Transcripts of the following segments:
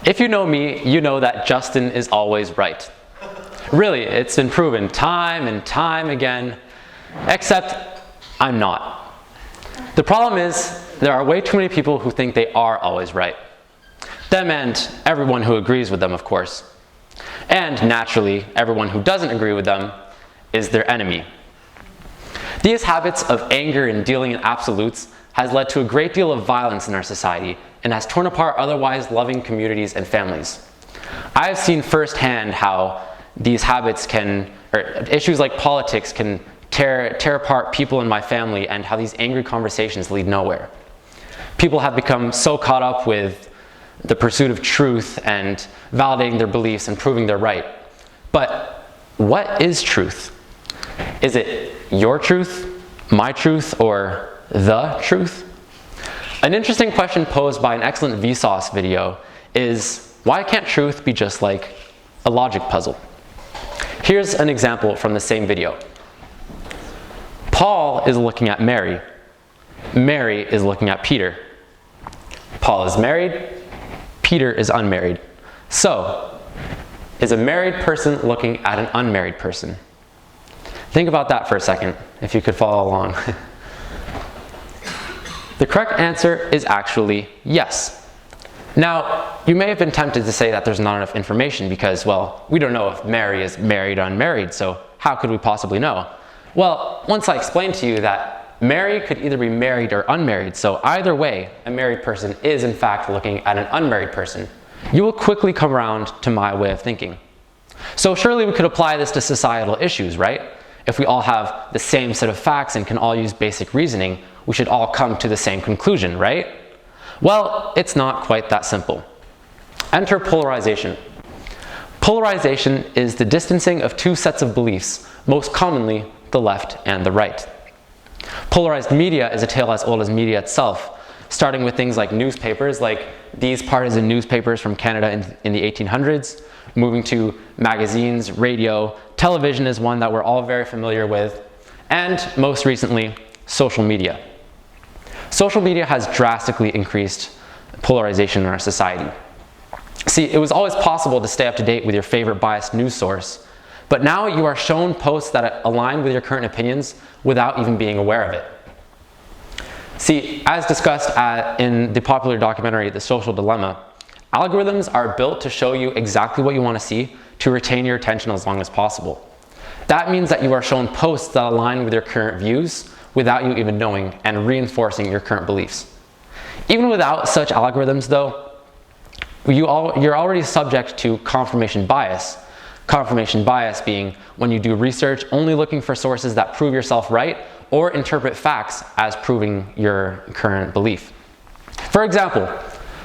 If you know me, you know that Justin is always right. Really, it's been proven time and time again, except I'm not. The problem is, there are way too many people who think they are always right. Them and everyone who agrees with them, of course. And naturally, everyone who doesn't agree with them is their enemy. These habits of anger and dealing in absolutes has led to a great deal of violence in our society and has torn apart otherwise loving communities and families. I have seen firsthand how these habits issues like politics can tear apart people in my family, and how these angry conversations lead nowhere. People have become so caught up with the pursuit of truth and validating their beliefs and proving they're right. But what is truth? Is it your truth, my truth, or the truth? An interesting question posed by an excellent Vsauce video is, why can't truth be just like a logic puzzle? Here's an example from the same video. Paul is looking at Mary. Mary is looking at Peter. Paul is married. Peter is unmarried. So, is a married person looking at an unmarried person? Think about that for a second, if you could follow along. The correct answer is actually yes. Now, you may have been tempted to say that there's not enough information because, well, we don't know if Mary is married or unmarried, so how could we possibly know? Well, once I explained to you that Mary could either be married or unmarried, so either way, a married person is in fact looking at an unmarried person, you will quickly come around to my way of thinking. So surely we could apply this to societal issues, right? If we all have the same set of facts and can all use basic reasoning, we should all come to the same conclusion, right? Well, it's not quite that simple. Enter polarization. Polarization is the distancing of two sets of beliefs, most commonly the left and the right. Polarized media is a tale as old as media itself, starting with things like newspapers, like these partisan newspapers from Canada in the 1800s, moving to magazines, radio, television is one that we're all very familiar with, and most recently, social media. Social media has drastically increased polarization in our society. See, it was always possible to stay up to date with your favorite biased news source, but now you are shown posts that align with your current opinions without even being aware of it. See, as discussed in the popular documentary, The Social Dilemma, algorithms are built to show you exactly what you want to see to retain your attention as long as possible. That means that you are shown posts that align with your current views without you even knowing and reinforcing your current beliefs. Even without such algorithms though, you're already subject to confirmation bias. Confirmation bias being when you do research only looking for sources that prove yourself right or interpret facts as proving your current belief. For example,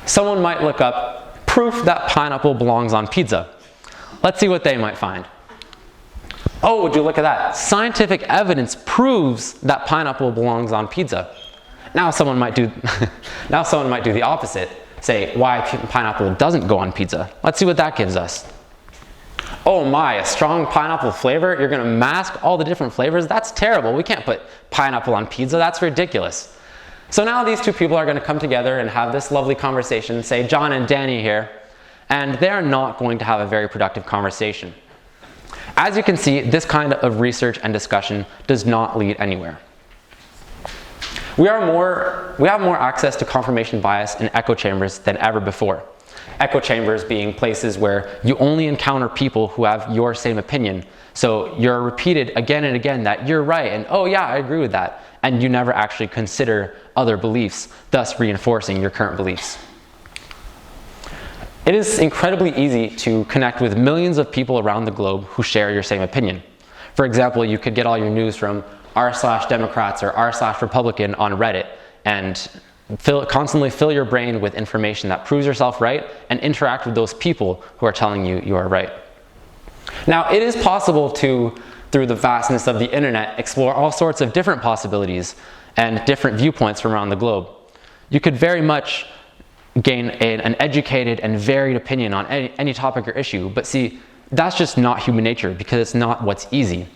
someone might look up proof that pineapple belongs on pizza. Let's see what they might find. Oh, would you look at that? Scientific evidence proves that pineapple belongs on pizza. Now someone might do the opposite. Say why pineapple doesn't go on pizza. Let's see what that gives us. Oh my, a strong pineapple flavor? You're going to mask all the different flavors? That's terrible. We can't put pineapple on pizza. That's ridiculous. So now these two people are going to come together and have this lovely conversation, say John and Danny here, and they're not going to have a very productive conversation. As you can see, this kind of research and discussion does not lead anywhere. We have more access to confirmation bias in echo chambers than ever before. Echo chambers being places where you only encounter people who have your same opinion. So you're repeated again and again that you're right and oh yeah, I agree with that. And you never actually consider other beliefs, thus reinforcing your current beliefs. It is incredibly easy to connect with millions of people around the globe who share your same opinion. For example, you could get all your news from r/Democrats or r/Republican on Reddit and constantly fill your brain with information that proves yourself right and interact with those people who are telling you you are right. Now, it is possible to, through the vastness of the internet, explore all sorts of different possibilities and different viewpoints from around the globe. You could very much gain an educated and varied opinion on any topic or issue, but see, that's just not human nature because it's not what's easy.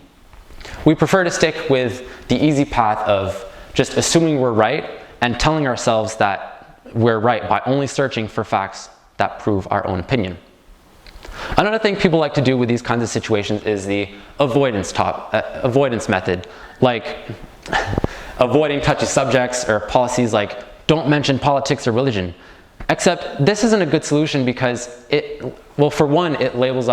We prefer to stick with the easy path of just assuming we're right and telling ourselves that we're right by only searching for facts that prove our own opinion. Another thing people like to do with these kinds of situations is the avoidance method, like avoiding touchy subjects or policies like don't mention politics or religion. Except this isn't a good solution because for one, it labels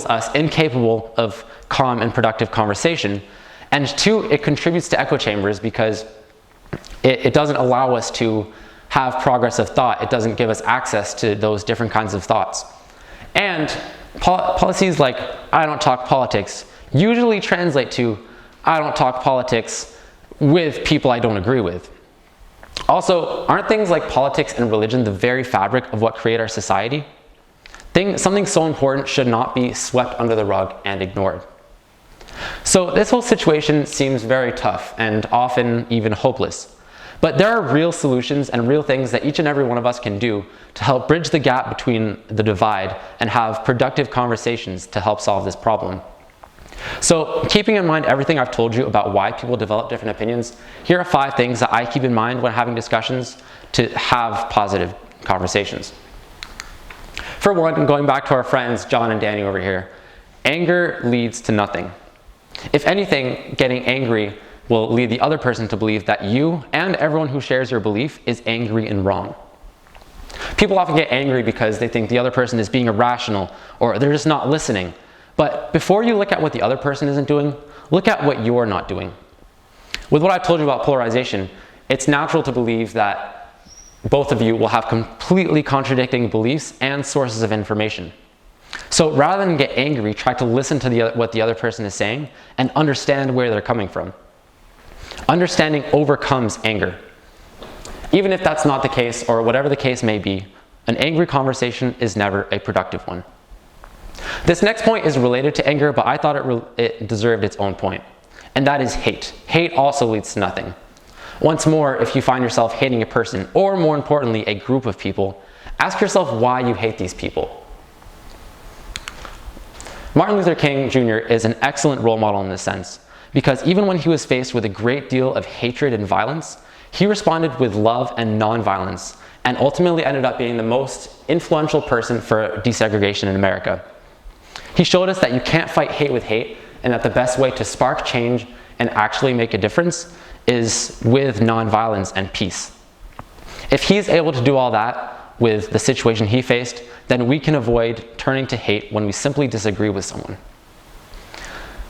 us incapable of calm and productive conversation, and two, it contributes to echo chambers because it doesn't allow us to have progress of thought. It doesn't give us access to those different kinds of thoughts. And policies like I don't talk politics usually translate to I don't talk politics with people I don't agree with. Also, aren't things like politics and religion the very fabric of what create our society? Something so important should not be swept under the rug and ignored. So this whole situation seems very tough and often even hopeless. But there are real solutions and real things that each and every one of us can do to help bridge the gap between the divide and have productive conversations to help solve this problem. So keeping in mind everything I've told you about why people develop different opinions, here are 5 things that I keep in mind when having discussions to have positive conversations. For one, going back to our friends John and Danny over here, anger leads to nothing. If anything, getting angry will lead the other person to believe that you and everyone who shares your belief is angry and wrong. People often get angry because they think the other person is being irrational or they're just not listening. But before you look at what the other person isn't doing, look at what you're not doing. With what I've told you about polarization, it's natural to believe that both of you will have completely contradicting beliefs and sources of information. So rather than get angry, try to listen to what the other person is saying and understand where they're coming from. Understanding overcomes anger. Even if that's not the case, or whatever the case may be, an angry conversation is never a productive one. This next point is related to anger, but I thought it deserved its own point, and that is hate. Hate also leads to nothing. Once more, if you find yourself hating a person, or more importantly, a group of people, ask yourself why you hate these people. Martin Luther King Jr. is an excellent role model in this sense, because even when he was faced with a great deal of hatred and violence, he responded with love and nonviolence, and ultimately ended up being the most influential person for desegregation in America. He showed us that you can't fight hate with hate, and that the best way to spark change and actually make a difference is with nonviolence and peace. If he's able to do all that with the situation he faced, then we can avoid turning to hate when we simply disagree with someone.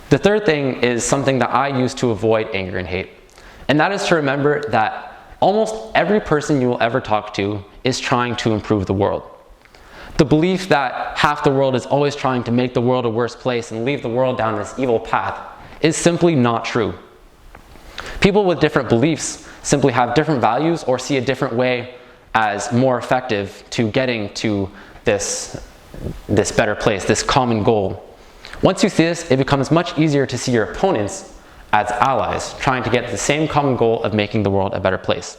The third thing is something that I use to avoid anger and hate, and that is to remember that almost every person you will ever talk to is trying to improve the world. The belief that half the world is always trying to make the world a worse place and leave the world down this evil path is simply not true. People with different beliefs simply have different values or see a different way as more effective to getting to this better place, this common goal. Once you see this, it becomes much easier to see your opponents as allies, trying to get the same common goal of making the world a better place.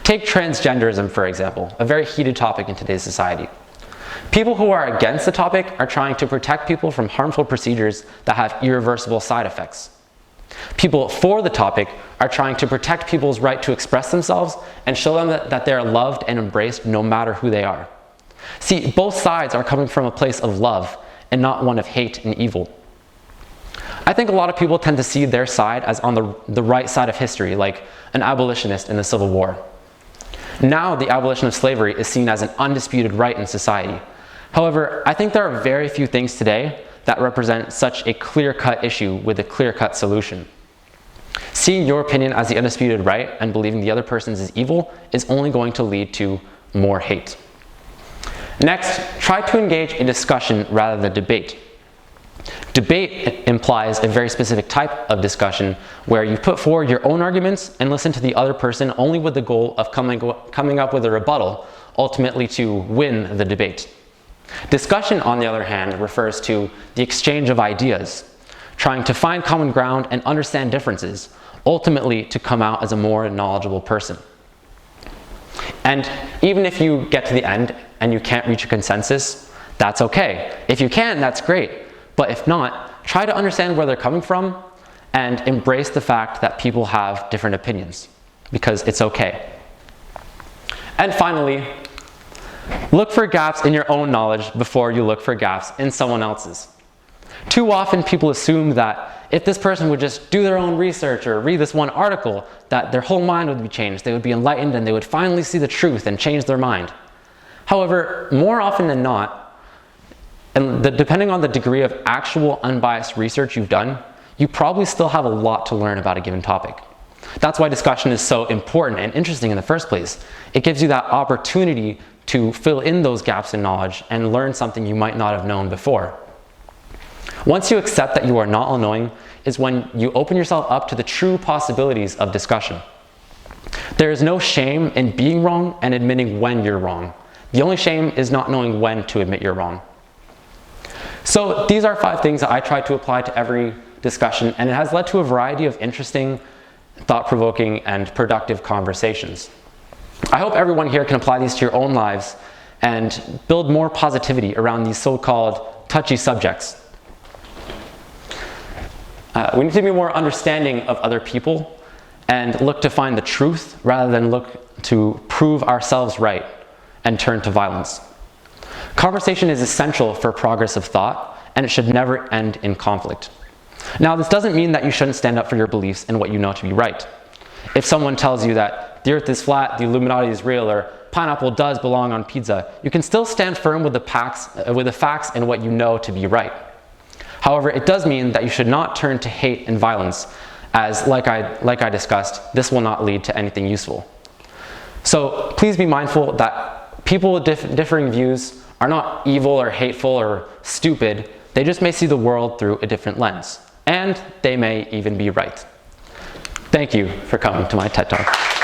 Take transgenderism, for example, a very heated topic in today's society. People who are against the topic are trying to protect people from harmful procedures that have irreversible side effects. People for the topic are trying to protect people's right to express themselves and show them that they are loved and embraced no matter who they are. See, both sides are coming from a place of love and not one of hate and evil. I think a lot of people tend to see their side as on the right side of history, like an abolitionist in the Civil War. Now the abolition of slavery is seen as an undisputed right in society. However, I think there are very few things today that represent such a clear-cut issue with a clear-cut solution. Seeing your opinion as the undisputed right and believing the other person's is evil is only going to lead to more hate. Next, try to engage in discussion rather than debate. Debate implies a very specific type of discussion where you put forward your own arguments and listen to the other person only with the goal of coming up with a rebuttal, ultimately to win the debate. Discussion, on the other hand, refers to the exchange of ideas, trying to find common ground and understand differences, ultimately to come out as a more knowledgeable person. And even if you get to the end and you can't reach a consensus, that's okay. If you can, that's great. But if not, try to understand where they're coming from and embrace the fact that people have different opinions, because it's okay. And finally, Look for gaps in your own knowledge before you look for gaps in someone else's. Too often people assume that if this person would just do their own research or read this one article, that their whole mind would be changed, they would be enlightened, and they would finally see the truth and change their mind. However, more often than not, and depending on the degree of actual unbiased research you've done, you probably still have a lot to learn about a given topic. That's why discussion is so important and interesting in the first place. It gives you that opportunity to fill in those gaps in knowledge and learn something you might not have known before. Once you accept that you are not all knowing is when you open yourself up to the true possibilities of discussion. There is no shame in being wrong and admitting when you're wrong. The only shame is not knowing when to admit you're wrong. So these are 5 things that I try to apply to every discussion, and it has led to a variety of interesting, thought-provoking, and productive conversations. I hope everyone here can apply these to your own lives and build more positivity around these so-called touchy subjects. We need to be more understanding of other people and look to find the truth rather than look to prove ourselves right and turn to violence. Conversation is essential for progress of thought, and it should never end in conflict. Now, this doesn't mean that you shouldn't stand up for your beliefs and what you know to be right. If someone tells you that the earth is flat, the Illuminati is real, or pineapple does belong on pizza, you can still stand firm with the facts and what you know to be right. However, it does mean that you should not turn to hate and violence, as like I discussed, this will not lead to anything useful. So please be mindful that people with differing views are not evil or hateful or stupid. They just may see the world through a different lens, and they may even be right. Thank you for coming to my TED Talk.